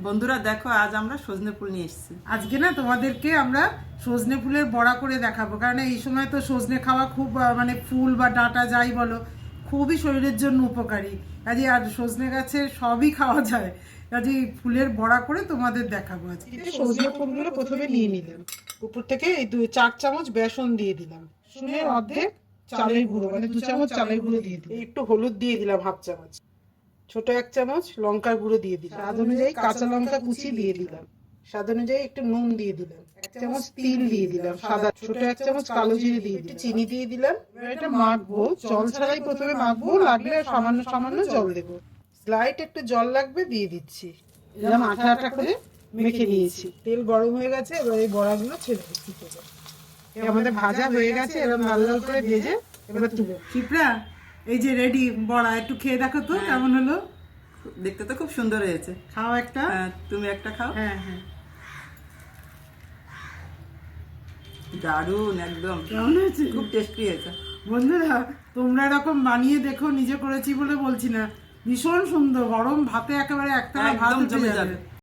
বন্ধুরা দেখো, আজ আমরা সজনে ফুল নিয়ে এসেছি। আজকে না তোমাদেরকে আমরা সজনে ফুলের বড়া করে দেখাবো, কারণ এই সময় তো সজনে খাওয়া খুব মানে ফুল বা ডাঁটা যাই বলো খুবই শরীরের জন্য উপকারী। কাজে আর সজনে গাছের সবই খাওয়া যায়, কাজে ফুলের বড়া করে তোমাদের দেখাবো। আজকে সজনে ফুলগুলো প্রথমে নিয়ে নিলাম, উপর থেকে এই 4 চামচ বেসন দিয়ে দিলাম, শুনে অর্ধেক চালের গুঁড়ো মানে 2 চামচ চালের গুঁড়ো দিয়ে দিলাম, একটু হলুদ দিয়ে দিলাম হাফ চামচ, ছোট 1 চামচ লঙ্কার গুঁড়ো দিয়ে দিলাম, স্বাদ অনুযায়ী কাঁচা লঙ্কা কুচি দিয়ে দিলাম, স্বাদ অনুযায়ী একটু নুন দিয়ে দিলাম, 1 চামচ তিল দিয়ে দিলাম সাদা, ছোট 1 চামচ কালো জিরে দিয়ে দিলাম, চিনি দিয়ে দিলাম। এবার এটা মাখবো, জল ছাড়াই প্রথমে মাখবো, লাগলে সামান্য সামান্য জল দেবো, স্লাইট একটু জল লাগবে দিয়ে দিচ্ছি। এরকম আঠা আঠা করে মেখে নিয়েছি, তেল গরম হয়ে গেছে, এবার এই বড়াগুলো ছেড়ে দিচ্ছি। আমাদের ভাজা হয়ে গেছে, এরকম লাল লাল করে ভেজে এবার তুলে চিপড়া এই যে রেডি বড়া, একটু খেয়ে দেখো তো কেমন হলো। দেখতে তো খুব সুন্দর হয়েছে। খাও একটা। হ্যাঁ, তুমি একটা খাও। হ্যাঁ হ্যাঁ, দারুণ, একদম কেমন হয়েছে? খুব টেস্টি হয়েছে। বন্ধুরা তোমরা এরকম বানিয়ে দেখো, নিজে করেছি বলে বলছি না, ভীষণ সুন্দর, গরম ভাতে একেবারে একটা ভাত একদম উঠে জমে যাবে। যাবে।